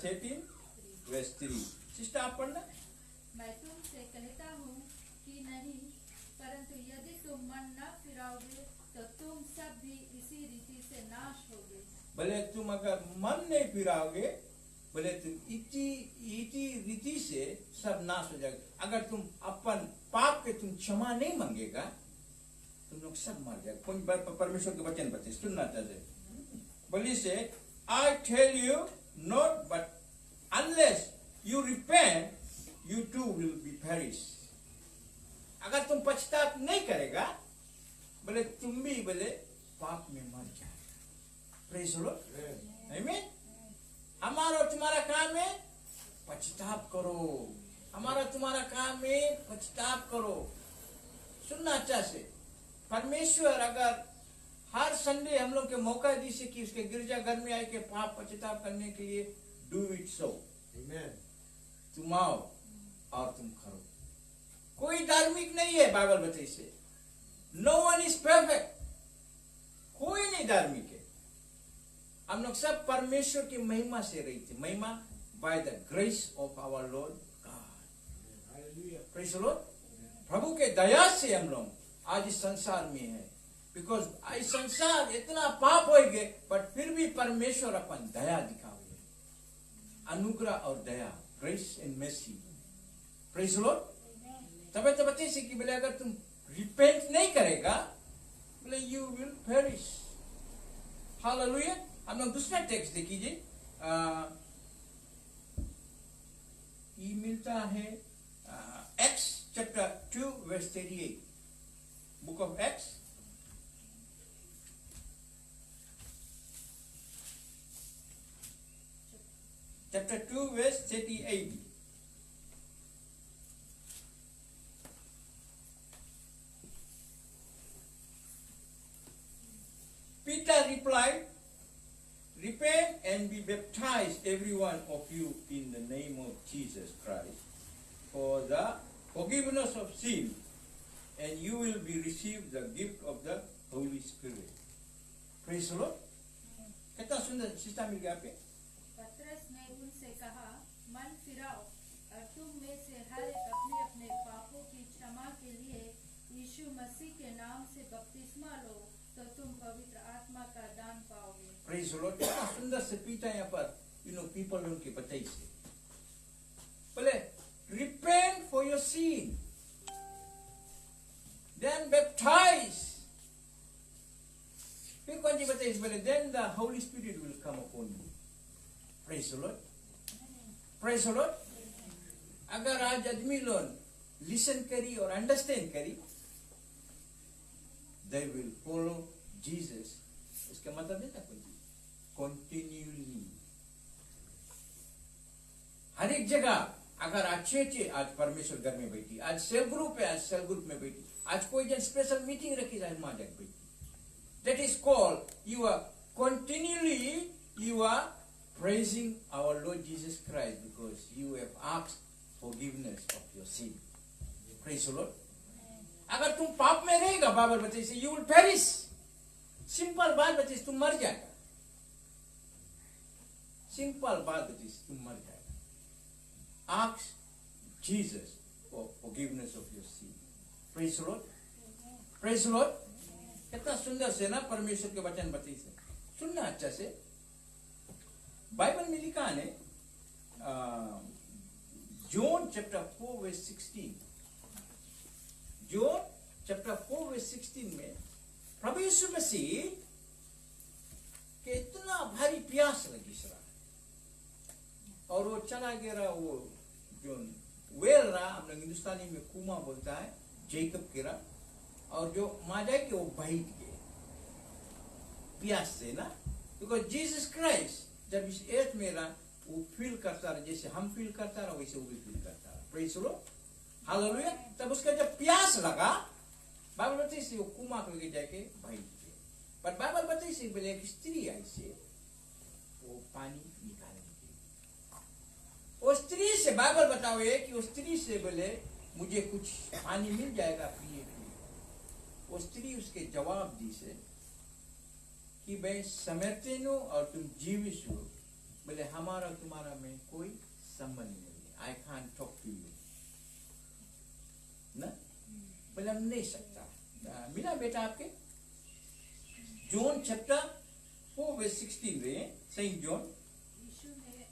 13 verse 3. Sister आप पढ़ना। मैं तुमसे कहता हूँ कि नहीं, परंतु यदि तुम मन न फिराओगे तो तुम सब भी इसी रीति से नाश होगे। भले तुम अगर मन नहीं फिराओगे, भले तुम इसी रीति से सब नाश हो जाएगा। अगर तुम अपन पाप के तुम क्षमा नहीं मांगेगा, तुम लोग सब मर जाएगा। कौन परमेश्वर के वचन बचे सुनना चाहते बोली से, I tell you not, but unless you repent, you too will be perish. अगर तुम पश्चाताप नहीं करेगा, बोले तुम भी बोले पाप में मर जाएगा। प्रेज द लॉर्ड, आमीन। हमारा तुम्हारा काम है पश्चाताप करो। हमारा तुम्हारा काम है पश्चाताप करो। सुनना अच्छा से, परमेश्वर अगर हर संडे हम लोग के मौका दी से कि उसके गिरजाघर में आए के पाप पश्चाताप करने के लिए, डू इट सो। तुम आओ और तुम करो। कोई धार्मिक नहीं है बाइबल बताइए से। No one is perfect. कोई नहीं धार्मिक है। हम लोग सब परमेश्वर की महिमा से रही थे। महिमा by the grace of our Lord God. Praise the Lord. प्रभु के दया से हम लोग आज इस संसार में है। बिकॉज इस संसार इतना पाप हो गए, बट फिर भी परमेश्वर अपन दया दिखावे, अनुग्रह और दया, grace and mercy. Praise the Lord. तबे तो बच्चे से कि बोले अगर तुम रिपेंट नहीं करेगा, बोले यू विल पेरिश। हालेलुया। हम लोग दूसरा टेक्स्ट देखिए। ये मिलता है Acts chapter 2 verse 38। Book of Acts chapter 2 verse 38. Peter replied, repent and be baptized every one of you in the name of Jesus Christ for the forgiveness of sin, and you will be received the gift of the Holy Spirit. Praise the Lord. कितना सुंदर system मिल गया आपके। पतरस ने उनसे कहा, मन फिराओ और तुम में से हर एक अपने अपने पापों की क्षमा के लिए यीशु मसीह के नाम से बपतिस्मा लो, तो तुम पवित्र आत्मा का दान पाओगे। Praise the Lord. कितना सुंदर से पीटा यहाँ पर पीपल उनके बताई से बोले repent for your sin, then baptize. फिर कौन सी बताई बोले then the Holy Spirit will come upon you. Praise the Lord. Praise the Lord. अगर आज आदमी लोग लिसन करी और अंडरस्टैंड करी, they will follow Jesus. इसका मतलब नहीं था कोई कंटिन्यूली हर एक जगह। अगर अच्छे आज परमेश्वर घर में बैठी, आज सेल ग्रुप है, आज सेल ग्रुप में बैठी, आज कोई जन स्पेशल मीटिंग रखी जाए वहां जाकर बैठी, that is called you are continually you are praising our Lord Jesus Christ because you have asked forgiveness of your sin. Praise the Lord. अगर तुम पाप में रहेगा, बाइबल बताइए यू विल पेरिश। सिंपल बात बताइए तुम मर जाएगा। सिंपल बात बताइए तुम मर जाएगा। Ask Jesus for forgiveness of your sin. Praise the Lord. Praise the Lord. कितना सुंदर से ना परमेश्वर के वचन बताइए। सुनना अच्छा से। बाइबल में लिखा है John chapter 4 verse 16। John chapter 4 verse 16 में प्रभु यीशु मसीह के इतना भारी प्यास लगी सरा, और वो चला गया, वो जो वेल रहा, हम लोग हिंदुस्तानी में कुआं बोलता है, जेकब गिरा, और जो माजा के वो बैठ गए प्यास से ना। बिकॉज जीसस क्राइस्ट जब इस एर्थ में रहा, वो फील करता रहा, जैसे हम फील करता रहा वैसे वो भी फील करता रहा। Praise the Lord. हालेलुया। तब उसका जब प्यास लगा, बाइबल बताइए से वो कुआं को लेके जाके बैठ गए। पर बाइबल बताइए से बोले एक स्त्री आई से वो पानी निकालेंगे। वो स्त्री से बाइबल बताओ कि वो स्त्री से बोले मुझे कुछ पानी मिल जाएगा पिए के लिए। वो स्त्री उसके जवाब दी से कि भाई समर्थन हो और तुम जीवित हो, बोले हमारा तुम्हारा में कोई संबंध नहीं है, I can't talk to you ना, बोले हम नहीं सकता। मिला बेटा आपके जॉन चैप्टर 4:16 में सेंट जॉन। यीशु ने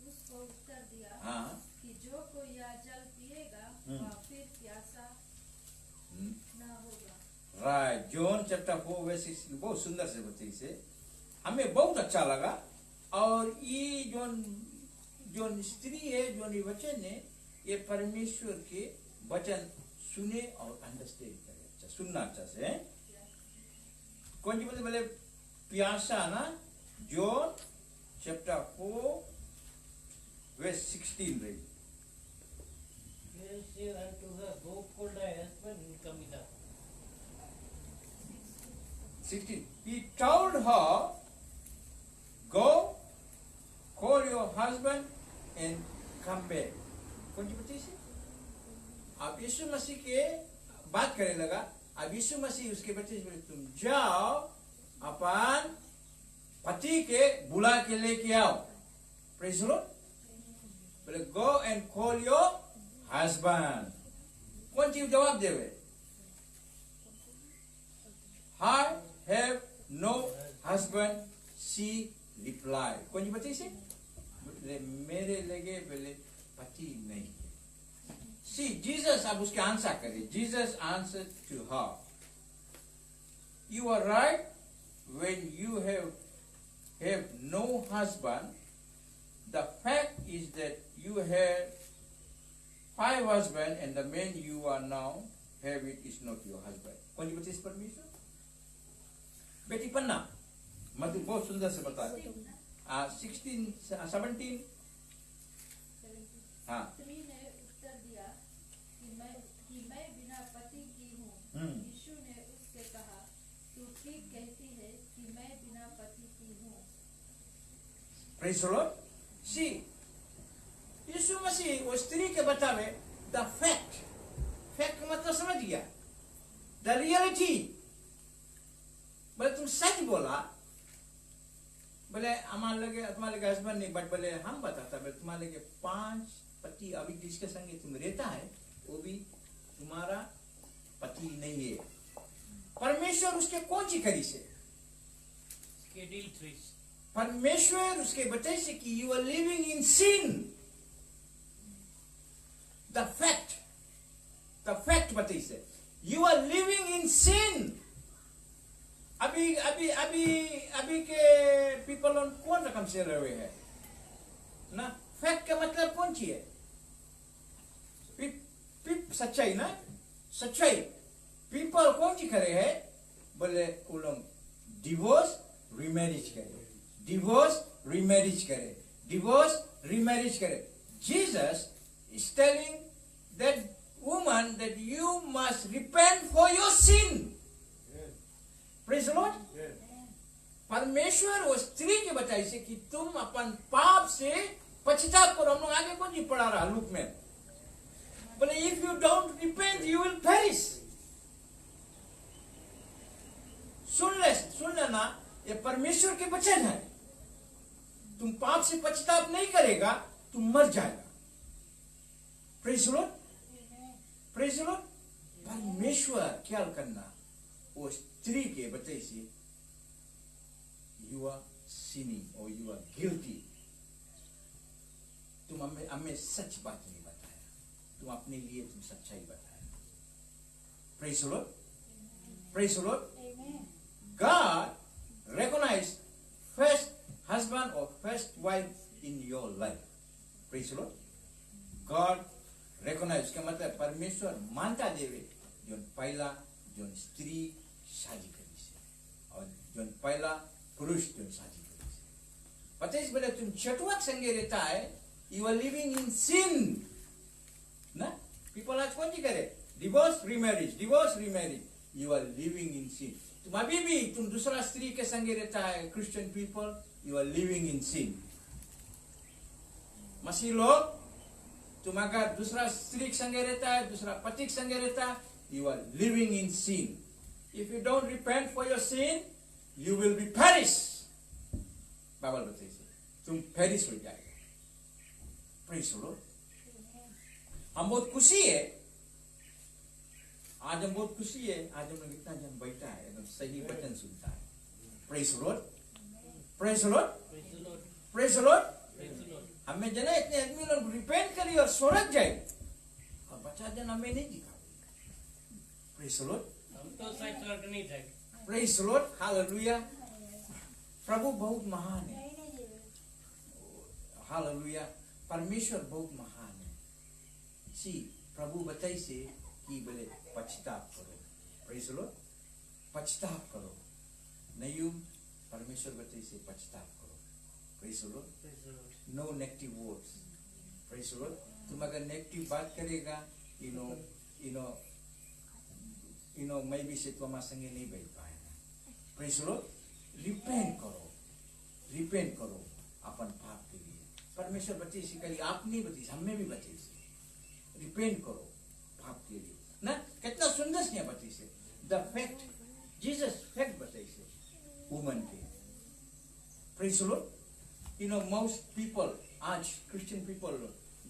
उसको उत्तर दिया हाँ कि जो कोई यह जल पिएगा वह फिर प्यासा न होगा। राइट, जॉन चैप्टर 4:16 बहुत सुंदर से बताइए से, हमें बहुत अच्छा लगा। और ये जो स्त्री है, जो वचन है, ये परमेश्वर के वचन सुने और अंडरस्टैंड करे, अच्छा सुनना अच्छा से है। कौन जी बोले प्यासा ना, जॉन चैप्टर 4:16 रही। He said unto her, Go call thy husband and come hither. 16. He told her, Go, call your husband and come back. कौन सी बच्ची से? अब यीशु मसीह के बात करने लगा। अब यीशु मसीह उसके बच्चे से बोले, तुम जाओ अपन पति के बुला के लेके आओ। Praise the Lord. बोले go and call your husband. कौन सी जवाब देवे? I have no husband, she replied. कौन सी बच्ची से? बोले मेरे लगे बोले पति नहीं। See, Jesus अब उसके आंसर करे। Jesus answered to her, you are right when you have no husband. The fact is that you had 5 husbands and the man you are now having is not your husband. कौन सी बच्ची इस परमेश्वर? बेटी पन्ना मधु बहुत सुंदर से बता रही। 17 हाँ। स्त्री ने उत्तर दिया कि मैं बिना पति की हूँ। यीशु ने उससे कहा, तू ठीक कहती है कि मैं बिना पति की हूँ। Praise the Lord. See, यीशु मसीह वो स्त्री के बतावे the fact का मतलब समझ गया, the reality। बोले तुम सच बोला, बोले हमारे लगे हस्बैंड नहीं, बट बोले हम बताता, बोले तुम्हारे लगे 5 पति अभी जिसके संगे तुम रहता है वो भी तुम्हारा पति नहीं है। परमेश्वर उसके कौन सी करी से? Schedule 3. परमेश्वर उसके बच्चे से कि you are living in sin. The fact बताइए से you are living in sin. अभी के पीपल ऑन कौन रकम से रहे हुए हैं ना। फैक्ट का मतलब कौन सी है? सच्चाई ना, सच्चाई। पीपल कौन सी करे है? बोले वो लोग डिवोर्स रिमैरिज करे, डिवोर्स रिमैरिज करे, डिवोर्स रिमैरिज करे। Jesus is telling that woman that you must repent for your sin. Praise the Lord. परमेश्वर वो स्त्री के बताई से कि तुम अपन पाप से पश्चाताप करो। हम लोग आगे कौन जी पढ़ा रहा लूक में, बोले if you don't repent you will perish. सुन लेना, ये परमेश्वर के वचन है। तुम पाप से पश्चाताप नहीं करेगा, तुम मर जाएगा। Praise the Lord, praise the Lord. परमेश्वर क्या करना, वो स्त्री के बच्चे से यू आर सिनिंग और यू आर गिल्टी। तुम हमें सच बात नहीं बताया, तुम अपने लिए तुम सच्चाई बताया। Praise the Lord, praise the Lord. God recognize first husband or first wife in your life. Praise the Lord. God recognize का मतलब परमेश्वर मानता देवे जो स्त्री शादी करी से और जो पहला पुरुष जो शादी करी से। पता है बोले तुम चटुआक संगे रहता है, you are living in sin ना। people आज कौन सी करे? divorce remarriage, you are living in sin। तुम अभी भी तुम दूसरा स्त्री के संगे रहता है, Christian people, you are living in sin. मसीह लोग, तुम अगर दूसरा स्त्री के संगे रहता है, दूसरा पति के संगे रहता है, you are living in sin. If you don't repent for your sin, you will be perish. Bible बताइए तुम फेरिस हो जाएगा। Praise the Lord. हम बहुत खुशी है, आज हम बहुत खुशी है, आज हम लोग इतना जन बैठा है, एकदम सही वचन सुनता है। Praise the Lord, praise the Lord, praise the Lord. हमें जना इतने आदमी लोग रिपेंट करी और स्वर्ग जाए, और बचा जन हमें नहीं दिखा। प्रेज द लॉर्ड, हम तो शायद स्वर्ग नहीं थे। Praise the Lord, hallelujah. प्रभु बहुत महान है, हालेलुया। परमेश्वर बहुत महान है। सी प्रभु बताई से कि बोले पछताप करो। प्रेज द लॉर्ड, पछताप करो। नहीं परमेश्वर बताई से पछताप करो। Praise the Lord. No negative words. Praise the Lord. तुम अगर नेगेटिव बात करेगा, मैं भी से तुम्हारे संगे नहीं बैठ पाएगा। Praise the Lord. रिपेंट करो, रिपेंट करो अपन पाप के लिए। परमेश्वर बच्चे से करी, आप नहीं बची, हमें भी बचे से रिपेंट करो पाप के लिए ना। कितना सुंदर से बची से द फैक्ट, जीसस फैक्ट बताई से वुमन के। Praise the Lord. Most people आज Christian people,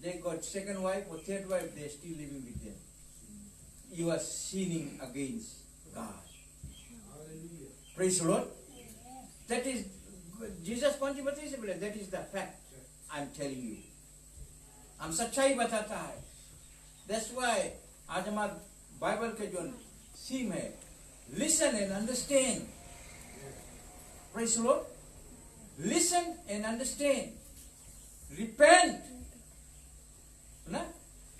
they got second wife or third wife, they still living with them. You are sinning against God. Hallelujah. Praise the Lord. That is, Jesus कौन सी बताई से बोले, that is the fact I'm telling you. हम सच्चाई बताता है। That's why आज हमारे बाइबल के जो सीम है, listen and understand. Praise the Lord. Listen and understand. Repent. ना?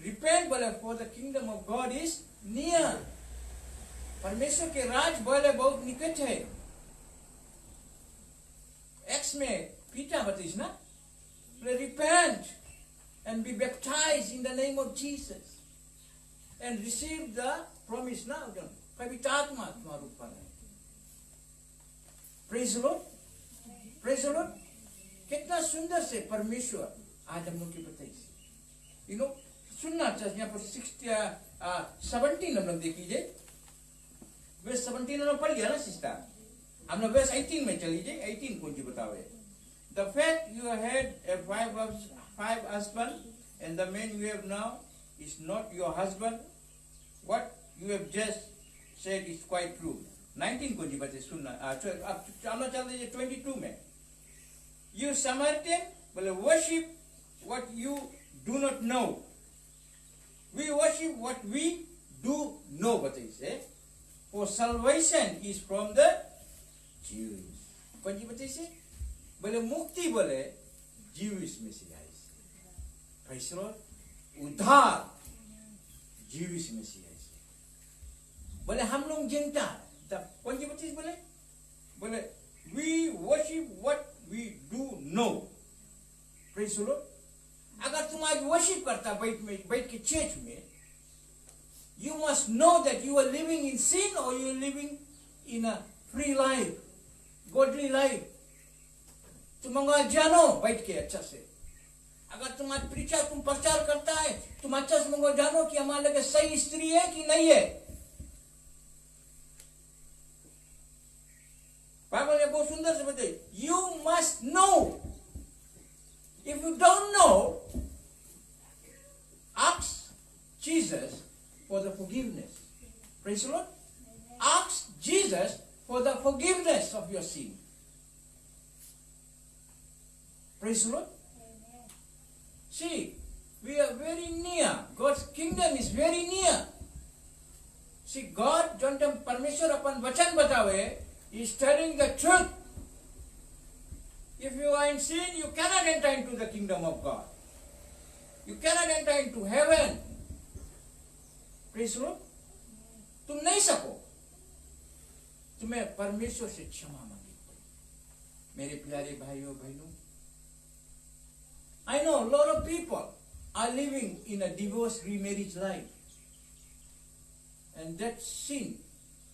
Repent बोले, for the kingdom of God is near. परमेश्वर के राज बोले बहुत निकट है। एक्स में पीटा बतीस ना, repent and be baptized in the name of Jesus and receive the promise now. पवित्र आत्मा तुम्हारे ऊपर है। Praise the Lord. Praise the Lord. कितना सुंदर से परमेश्वर आज हम लोग की बताई। सुनना चाहिए। यहाँ पर 17 हम लोग देखिए, वर्स 17 हम लोग पढ़ लिया ना सिस्टर। हम लोग वर्स 18 में चलीजिए। 18 कौन सी बतावे। The fact you had five husbands and the man you have now is not your husband. What you have just said is quite true. 19 कौन सी बात है सुनना। अब हम लोग चल दीजिए 22 में। You Samaritan will worship what you do not know. We worship what we do know, बताइए से। For salvation is from the Jews. कौन सी बताइए से? बोले मुक्ति बोले Jewish में से आई से। Praise the Lord. उद्धार Jewish में से आई से। बोले हम लोग जनता, कौन सी बताइए बोले? बोले we worship what we do know. Praise the Lord. अगर तुम आज वर्शिप करता बैठ के चर्च में, you must know that you are living in sin or you are living in a free life, godly life. तुम आज जानो बैठ के अच्छा से। अगर तुम आज तुम प्रचार करता है, तुम अच्छा से मंगो जानो कि हमारे लगे सही स्त्री है कि नहीं है। बाइबल ने बहुत सुंदर से बताई, you must know. If you don't know, ask Jesus for the forgiveness. Praise the Lord. Ask Jesus for the forgiveness of your sin. Praise the Lord. See, we are very near. God's kingdom is very near. See, God, जब हम परमेश्वर अपन वचन बतावे, is telling the truth. If you are in sin, you cannot enter into the kingdom of God. You cannot enter into heaven. Praise the Lord. तुम नहीं सको। तुम्हें परमेश्वर से क्षमा मांगनी पड़ेगी। मेरे प्यारे भाइयों बहनों, I know a lot of people are living in a divorce remarriage life, and that sin,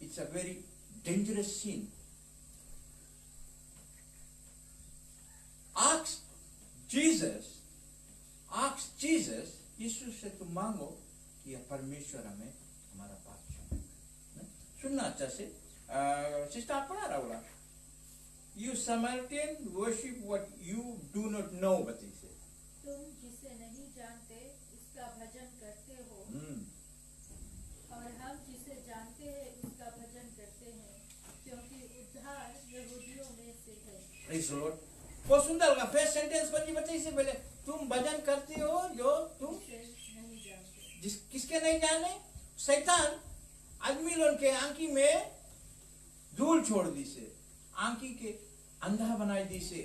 it's a very dangerous sin. Ask Jesus, यीशु से तुम मांगो कि परमेश्वर हमें हमारा पाप क्षमा करे। सुनना अच्छा से सिस्टर आप पढ़ा रहा होगा You Samaritan worship what you do not know, बच्चे से. तुम जिसे नहीं जानते उसका भजन करते हो, और हम जिसे जानते हैं उसका भजन करते हैं, क्योंकि उद्धार यहूदियों में से है। Praise the Lord. बहुत सुंदर लगा. फर्स्ट सेंटेंस बच्चे से पहले तुम भजन करते हो जो तुम जिसे नहीं जानते। किसके नहीं जाने? शैतान आदमी लोग के आंखी में धूल छोड़ दी से, आंखी के अंधा बनाई दी से,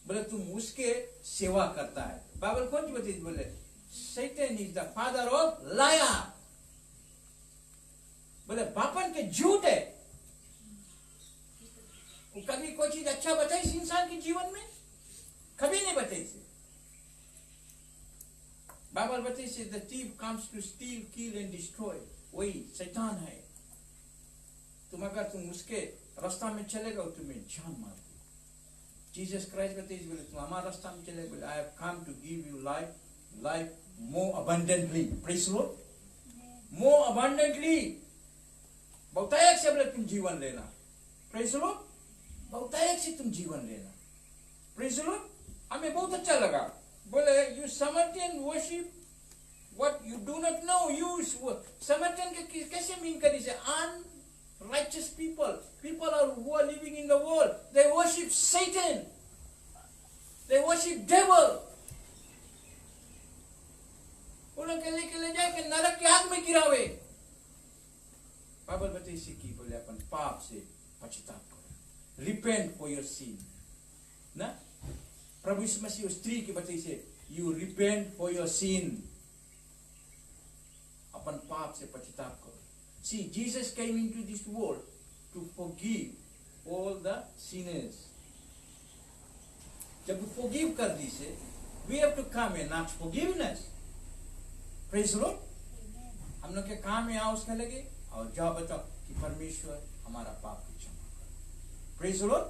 बोले तुम उसके सेवा करता है. बाइबल कौन सी बताई? बोले Satan is the father of liar. बोले बापन के झूठ है. वो कभी कोई चीज अच्छा बताई इंसान के जीवन में? कभी नहीं बताई से. बाइबल बताई से the thief comes to steal, kill and destroy. वही शैतान है. तुम अगर तुम उसके रास्ता में चलेगा तुम्हें जान मार दे. जीसस क्राइस्ट बताइए बोले तुम हमारे रास्ता में चले, बोले I have come to give you life more abundantly. Praise the Lord. More abundantly. बहुतायत से बोले तुम जीवन लेना. Praise the Lord. बहुतायत से तुम जीवन लेना. Praise the Lord. हमें बहुत अच्छा लगा. बोले you Samaritan worship what you do not know. You Samaritan के कैसे मीन करी से? Unrighteous people who are living in the world, they worship Satan, they worship devil. उन्हें के ले जाए कि नरक की आग में गिरावे. बाइबल बताइए इसी की बोले अपन पाप से पश्चाताप करो. Repent for your sin. ना प्रभु यीशु मसीह स्त्री की बताइए से you repent for your sin. अपन पाप से पश्चाताप करो. See, Jesus came into this world to forgive all the sinners. जब forgive कर दी से, we have to come and ask forgiveness. Praise the Lord. हम लोग के काम में आओ उसके लगे और जाओ बताओ कि परमेश्वर हमारा पाप की क्षमा करो. Praise the Lord.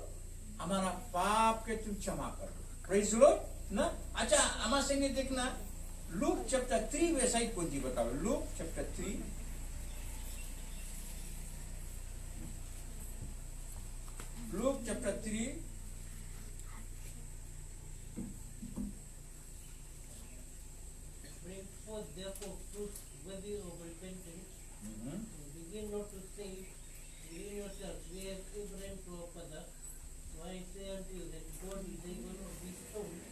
हमारा पाप के तुम क्षमा करो. Praise the Lord. ना अच्छा हमारे संगे देखना Luke chapter 3 वेबसाइट कौन सी बताओ. Luke chapter 3 Luke chapter 3 Bring forth therefore fruit worthy of repentance, and begin not to say within yourselves, we have Abraham to our father. So I say unto you that God is able of these stones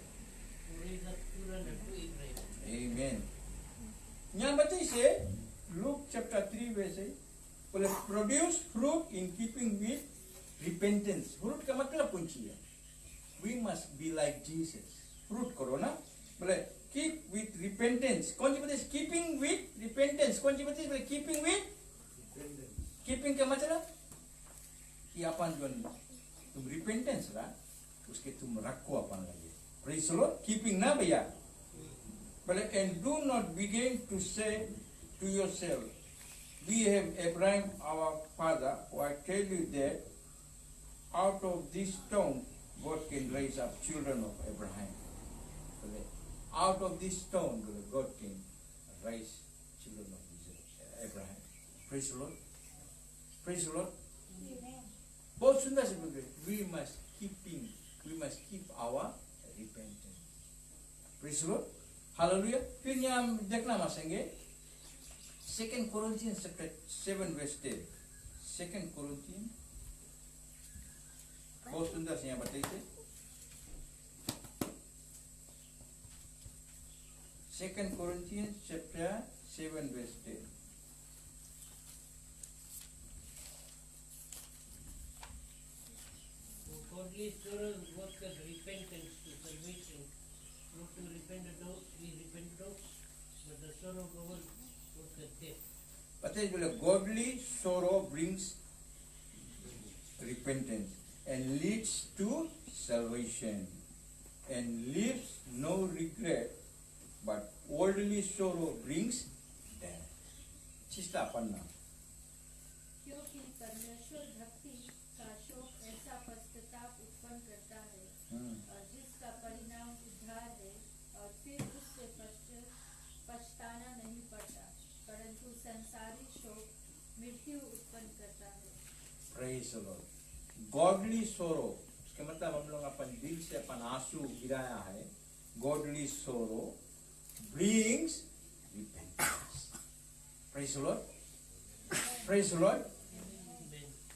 to raise up children unto Abraham. Amen. यहाँ बताइए से Luke chapter 3 वैसे बोले produce fruit in keeping with repentance. fruit का मतलब कौन सी है? We must be like Jesus. fruit करो ना. बोले keep with repentance. कौन सी बताइए? keeping with repentance. कौन सी बताइए? बोले keeping with keeping का मतलब कि अपन जो तुम repentance रहा उसके तुम रखो अपन लगे. Praise the Lord. keeping ना भैया. But and do not begin to say to yourself, we have Abraham our father, for I tell you that out of this stone God can raise up children of Abraham. Out of this stone God can raise children of Abraham. Praise the Lord. Praise the Lord. बहुत सुंदर से बोल रहे. We must keep our repentance. Praise the Lord. Hallelujah. फिर यहाँ देखना मासेंगे 2 Corinthians chapter 7 verse 10. 2 Corinthians बहुत सुंदर से यहाँ बताइए. 2 Corinthians chapter 7 verse 10. Godly sorrow worketh repentance to salvation, not to be repented of, but the sorrow of the world worketh death. बताइए बोले godly sorrow brings repentance and leads to salvation and leaves no regret, but worldly sorrow brings death. चिस्ता पन्ना. क्योंकि परमेश्वर भक्ति का शोक ऐसा पश्चाताप उत्पन्न करता है, और जिसका परिणाम उद्धार है, और फिर उससे पछताना नहीं पड़ता, परंतु संसारी शोक मृत्यु उत्पन्न करता है. Praise the Lord. गॉडली सोरो, उसके मतलब हम लोग अपन दिल से अपन आंसू गिराया है। गॉडली सोरो brings repentance. Praise the Lord, praise the Lord.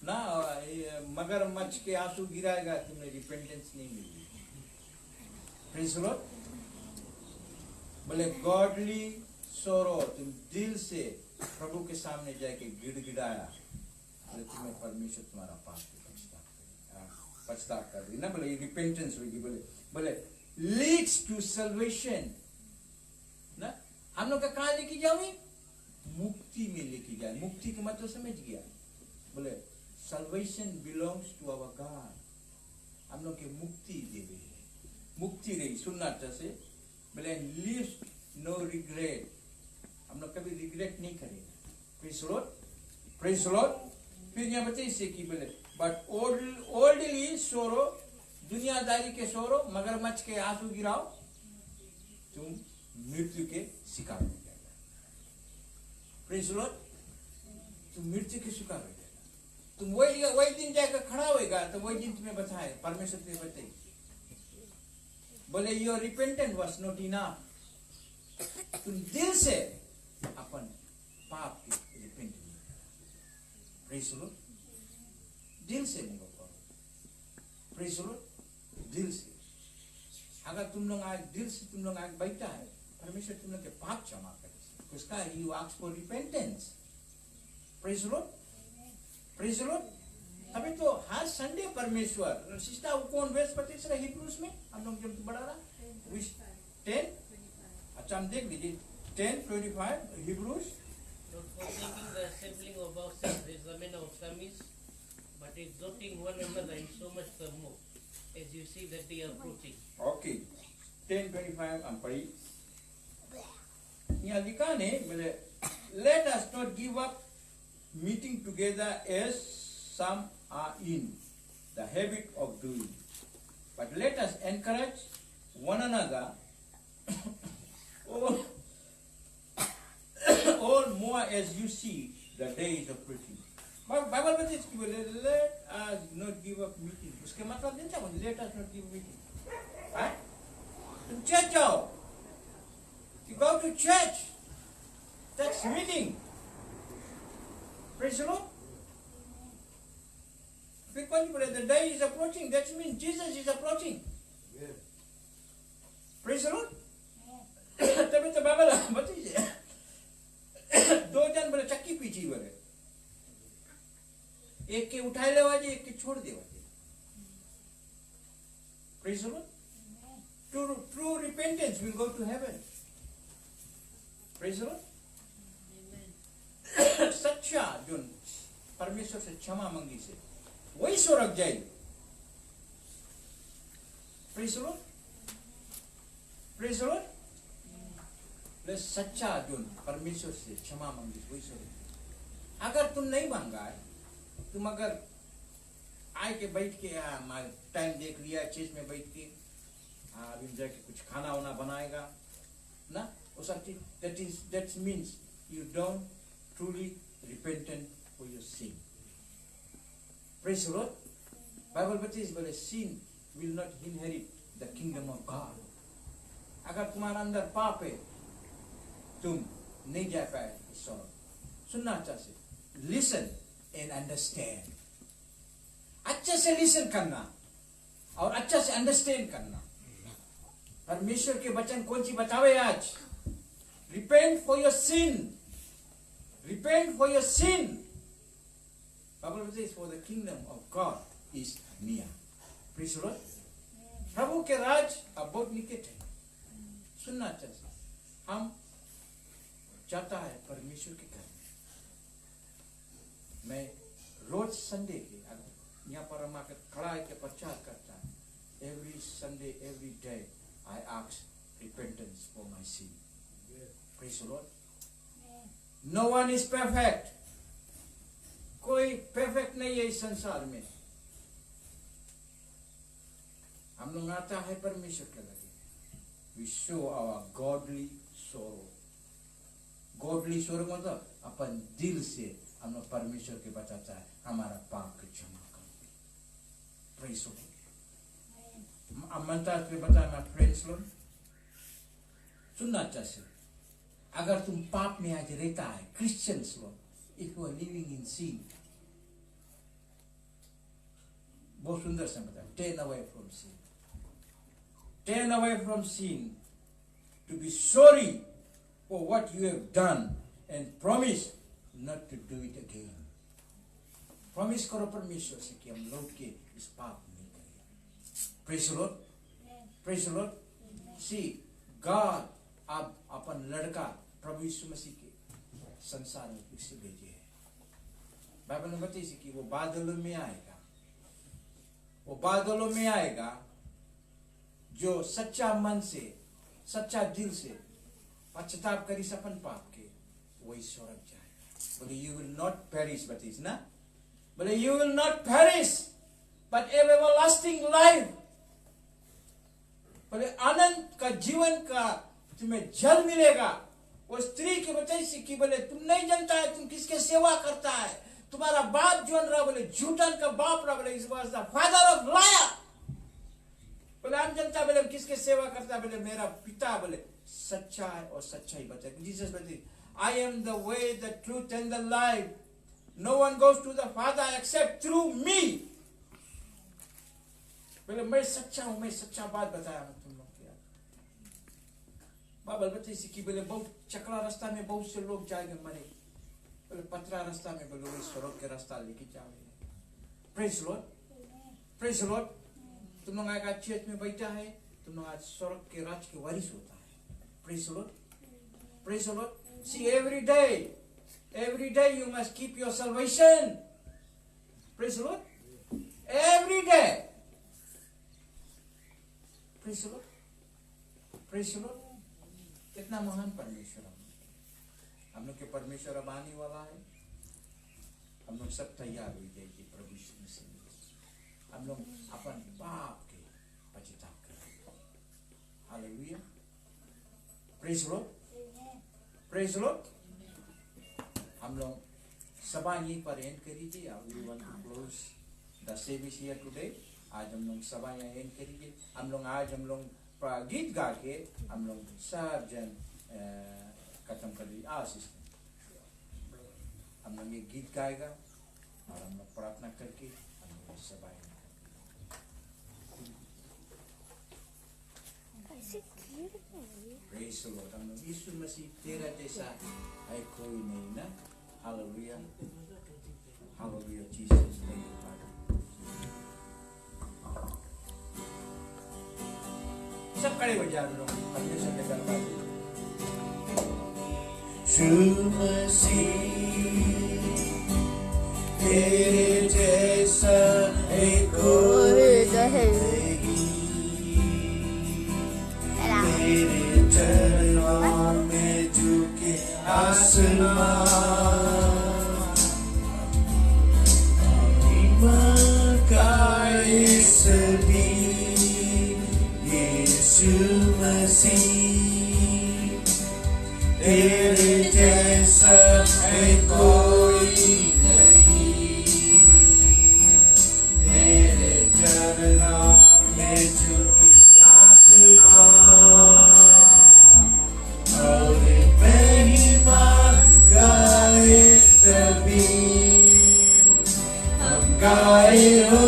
ना मगरमच्छ के आंसू गिराएगा, तुम्हें रिपेंटेंस नहीं मिलेगी। Praise the Lord. बोले गॉडली सोरो, तुम दिल से प्रभु के सामने जाके गिड़गिड़ाया, बोले तुम्हें परमेश्वर तुम्हारा पाप के पछतावा कर दी ना। बोले रिपेंटेंस होगी। बोले लीड्स टू सल्वेशन ना। हम लोग का कहाँ लेके जाओगे? मुक्ति में लेके जाए। मुक्ति का मतलब समझ गया? बोले salvation belongs to our God. हम लोग के मुक्ति देवे, मुक्ति रही। सुनना अच्छा से। बोले लीव्स नो रिग्रेट, हम लोग कभी रिग्रेट नहीं करेंगे। Praise the Lord, praise the Lord. फिर यहाँ बच्चे इससे की बोले बट ओल्डली सोरो, दुनियादारी के सोरो, मगरमच्छ के आंसू गिराओ, तुम मृत्यु के शिकार हो जाएगा। प्रेज द लॉर्ड, तुम मृत्यु के शिकार हो जाएगा। तुम वही दिन जाकर खड़ा होएगा, तो वही दिन तुम्हें बताए, परमेश्वर तुम्हें बताए। बोले your repentant was not enough. तुम दिल से अपन पाप के रिपेंट नहीं करा। प्रेज द लॉर्ड, दिल से नहीं करो। प्रेज द लॉर्ड, दिल से। अगर तुम लोग आज दिल से तुम लोग आज बैठा है, परमेश्वर तुम लोग के पाप क्षमा करे। उसका you ask for repentance. Praise the Lord, praise the Lord. अभी तो हर संडे परमेश्वर सिस्टर कौन वेस्ट पति से हिब्रूस में हम लोग जब बढ़ा रहा 10, अच्छा हम देख लीजिए 10:25 Hebrews. Not forsaking the assembling of ourselves as the manner of some is, but exhorting one another and so much the more, as you see that they are approaching. Okay, 10:25 हम पढ़ी। यहाँ लिखा ने बोले let us not give up meeting together as some are in the habit of doing, but let us encourage one another all more as you see the day is approaching. Bible में इसकी बोले let us not give up meeting, उसके मतलब नहीं था let us not give meeting। हाँ? तुम church जाओ, you go to church, that's meeting। Praise the Lord। फिर कौन बोले the day is approaching, that means Jesus is approaching। Praise the Lord। तभी तो बाइबल बताइए 2 जन बोले चक्की पीछी बोले, एक के उठाए ले वाजे, एक के छोड़ दे वाजे। Praise the Lord। True repentance will go to heaven। Praise the Lord। सच्चा जो परमेश्वर से क्षमा मंगी से वही स्वर्ग जाए। Praise the Lord। Praise the Lord। सच्चा जो परमेश्वर से क्षमा मंगी वही स्वर्ग। अगर तुम नहीं मांगा है, तुम अगर आए के बैठ के टाइम देख लिया चीज में बैठ के अभी जाके कुछ खाना वाना बनाएगा ना, वो सब चीज that means you don't truly repentant for your sin। Praise the Lord। Bible बताइए बोले sin will not inherit the kingdom of God। अगर तुम्हारा अंदर पाप है, तुम नहीं जा पाए स्वर्ग। सुनना अच्छा से, listen and understand। अच्छे से लिसन करना और अच्छा से अंडरस्टैंड करना। परमेश्वर के वचन कौन सी बतावे आज? Repent for your sin, repent for your sin. Bible says for the kingdom of God is near. Praise the Lord. प्रभु के राज अब बहुत निकट है। सुनना अच्छा से, हम चाहता है परमेश्वर के घर में रोज संडे के यहाँ पर हम आकर खड़ा है के प्रचार करता है। Every Sunday every day I ask repentance for my sin. Praise the Lord. No one is perfect, कोई परफेक्ट नहीं है इस संसार में। हम लोग आता है परमेश्वर के लगे, वी शो आवर गॉडली सोरो। गॉडली सोरो मतलब अपन दिल से हम लोग परमेश्वर के बचाता है, हमारा पाप की क्षमा कर। Praise Lord. अब मंत्र पे बताया मैं प्रेज लॉर्ड, सुनना चाहिए। अगर तुम पाप में आज रहता है, क्रिश्चियंस लोग, if you are living in sin, बहुत सुंदर से बताया, turn away from sin, turn away from sin, to be sorry for what you have done and promise not to do it again. Promise करो परमेश्वर से कि हम लौट के इस पाप नहीं करेंगे। Praise the Lord, praise the Lord. See God अब अपन लड़का प्रभु यीशु मसीह के संसार में फिर से भेजे है। बाइबल में बताइए कि वो बादलों में आएगा, वो बादलों में आएगा, जो सच्चा मन से, सच्चा दिल से पश्चाताप करी अपन पाप के, वही स्वर्ग जाएगा। बोले यू विल नॉट पेरिश, बतीस ना, बोले you will not perish but everlasting life, बोले अनंत का जीवन का तुम्हें जल मिलेगा। वो स्त्री की बताई कि बोले तुम नहीं जानता है तुम किसके सेवा करता है, तुम्हारा बाप जो रहा बोले झूठन का बाप रहा, बोले इस बात फादर ऑफ लायर, बोले हम जनता बोले किसके सेवा करता है, बोले मेरा पिता बोले सच्चा है और सच्चाई बताए। जीसस बोले I am the way the truth and the life, no one goes to the father except through me. बोले मैं सच्चा हूं, मैं सच्चा बात बताया हूं तुम लोग। बाइबल बताइए कि बोले बहुत चकरा रास्ता में बहुत से लोग जाएंगे मरे, बोले पतरा रास्ता में बोले वही स्वर्ग के रास्ता लेके जाएंगे। Praise Lord, praise Lord. तुम लोग आज चर्च में बैठा है, तुम लोग आज स्वर्ग के राज के वारिस होता है। Praise Lord, praise Lord. See every day you must keep your salvation. Praise the Lord. Every day. Praise the Lord. Praise the Lord. कितना महान परमेश्वर हम लोग के परमेश्वर अब आने वाला है। हम लोग सब तैयार हो जाएंगे प्रभु यीशु मसीह। हम लोग अपन पाप के पश्चाताप करेंगे। Hallelujah, praise Lord, praise Lord. हम लोग सभा यहीं पर एंड करीजिए। We want to close the service here today. आज हम लोग सभा यहाँ एंड करीजिए। आज हम लोग गीत गा के हम लोग सब जन खत्म कर दी। आशीष हम लोग ये गीत गाएगा और हम लोग प्रार्थना करके हम लोग सभा प्रेज द लॉर्ड। हम लोग यीशु मसीह तेरा जैसा है कोई नहीं ना। Hallelujah, hallelujah, Jesus thank you father. सब खड़े हो जाओ लोग, परमेश्वर के दरबार में। यीशु मसीह तेरे जैसा है कोई नहीं, तेरे चरणों में झुके आसमान, सभी यीशु मसीह तेरे जैसा है कोई नहीं, तेरे चरणों में झुके आसमान और महिमा गाए सभी, हम गाए हो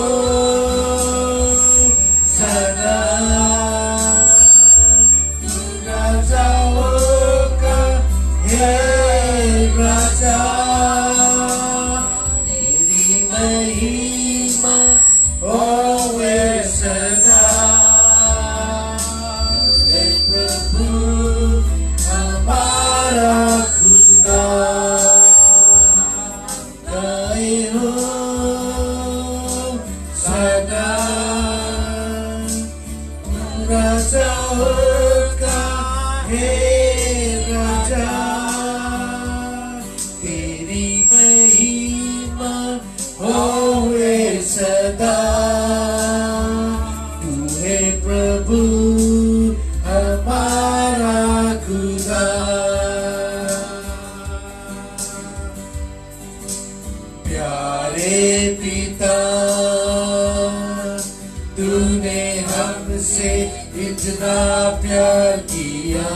किया,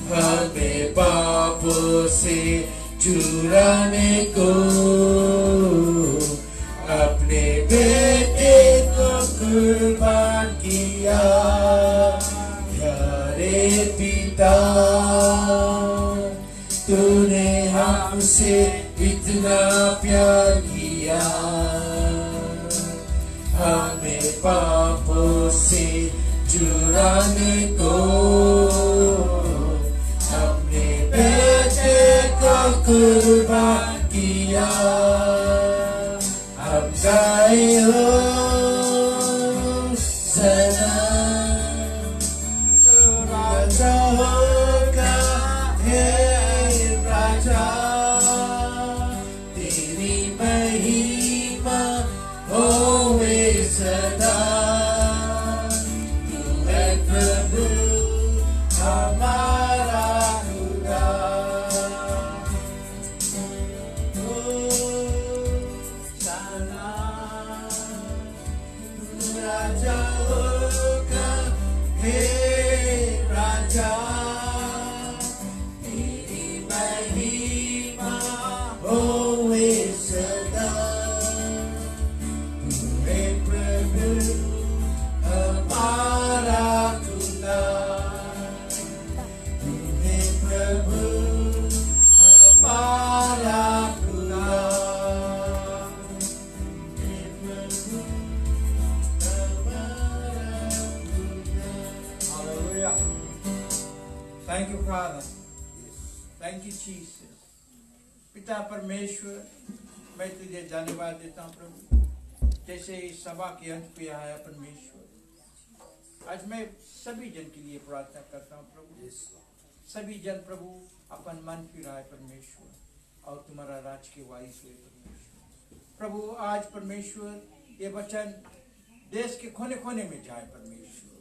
हमें पापों से छुड़ाने को अपने बेटे को कुर्बान किया। प्यारे पिता, तूने हमसे इतना प्यार किया, हमें पापों से छुड़ाने को अपने बेटे को कुर्बान किया। हम गाए हो सदा, राजा होगा हे राजा, तेरी महिमा होवे सदा। तू है प्रभु हमारा खुदा, राजा होगा हे राजा, तेरी महिमा होवे सदा। तू है प्रभु हमारा खुदा, तू है प्रभु हमारा खुदा, तू है प्रभु Hallelujah. Thank you, Father. Thank you, Jesus. पिता परमेश्वर, मैं तुझे धन्यवाद देता हूँ प्रभु, जैसे इस सभा के अंत पे आया परमेश्वर। आज मैं सभी जन के लिए प्रार्थना करता हूँ प्रभु, सभी जन प्रभु अपन मन फिराए परमेश्वर, और तुम्हारा राज के वारिस हुए परमेश्वर। प्रभु आज परमेश्वर ये वचन देश के कोने कोने में जाए परमेश्वर।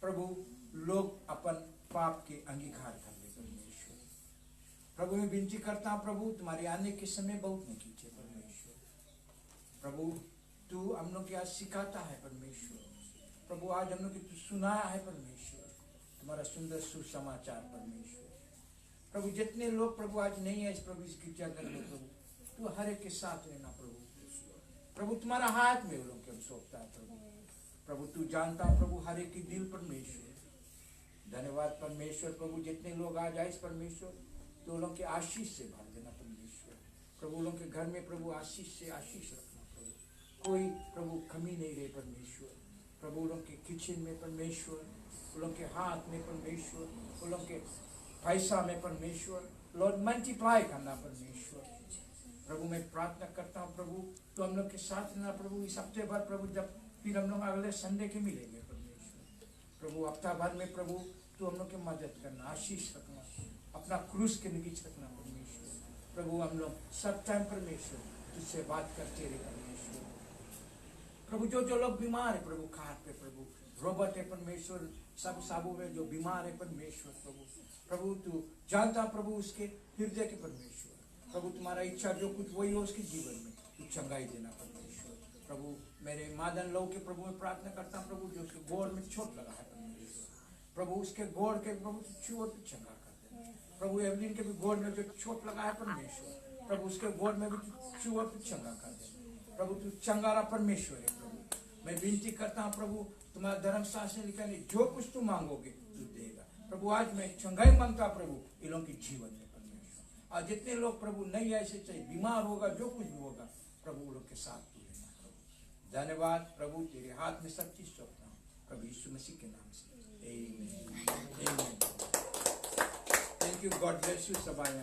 प्रभु लोग अपन पाप के अंगीकार कर ले परमेश्वर। प्रभु मैं विनती करता हूँ प्रभु, तुम्हारे आने के समय बहुत न कीजिए परमेश्वर। प्रभु तू हम लोग के आज सिखाता है परमेश्वर। प्रभु आज हम लोग की तू सुनाया है परमेश्वर, तुम्हारा सुंदर सुसमाचार परमेश्वर। प्रभु जितने लोग प्रभु आज नहीं है इस प्रभु इस गिरजा घर में प्रभु, तू हर एक के साथ रहना प्रभु। प्रभु तुम्हारा हाथ में वो लोग के हम सौंपता है प्रभु। प्रभु तू जानता है प्रभु हर एक की दिल परमेश्वर। धन्यवाद परमेश्वर। प्रभु जितने लोग आज आए परमेश्वर, तो लोग के आशीष से भर देना परमेश्वर। प्रभु लोग के घर में प्रभु आशीष से आशीष रखना प्रभु, कोई प्रभु कमी नहीं रहे परमेश्वर। प्रभु लोग के किचन में परमेश्वर, लोग के हाथ में परमेश्वर, लोग के पैसा में परमेश्वर, लॉर्ड मल्टीप्लाई करना परमेश्वर। प्रभु मैं प्रार्थना करता हूँ प्रभु, तो हम लोग के साथ रहना प्रभु इस हफ्ते भर प्रभु, जब फिर हम लोग अगले संडे के मिलेंगे परमेश्वर। प्रभु हफ्ता भर में प्रभु तो हम लोग की मदद करना, आशीष रखना, अपना क्रूस के नीचे रखना परमेश्वर। प्रभु हम लोग सब टाइम परमेश्वर तुझसे बात करते रहे परमेश्वर। प्रभु जो जो लोग बीमार है प्रभु, खाट पे प्रभु रोबोट है परमेश्वर, सब साबु में जो बीमार है परमेश्वर। प्रभु प्रभु तू जानता प्रभु उसके हृदय के परमेश्वर। प्रभु तुम्हारा इच्छा जो कुछ वही हो उसके जीवन में तू चंगाई देना परमेश्वर। प्रभु मेरे मादन लोग के प्रभु में प्रार्थना करता हूँ प्रभु, जो उसके गोड़ में चोट लगा है परमेश्वर। प्रभु उसके गोड़ के प्रभु छुओ तो चंगा कर दे। प्रभु एवलिन के भी गोड़ में जो चोट लगा है परमेश्वर, प्रभु उसके गोड़ में भी छुओ तो चंगा कर दे। प्रभु तू चंगारा परमेश्वर है प्रभु। मैं विनती करता हूँ प्रभु, तुम्हारा धर्मशास्त्र में लिखा नहीं जो कुछ तू मांगोगे तू देगा। प्रभु आज मैं चंगाई मांगता प्रभु इन लोगों के जीवन में परमेश्वर। और जितने लोग प्रभु नहीं ऐसे चाहिए बीमार होगा, जो कुछ भी होगा प्रभु लोग के साथ तू रहना प्रभु। धन्यवाद प्रभु, तेरे हाथ में सब चीज सौंपता हूँ प्रभु यीशु मसीह के नाम से। आमीन। Thank you, God bless you. सब आए।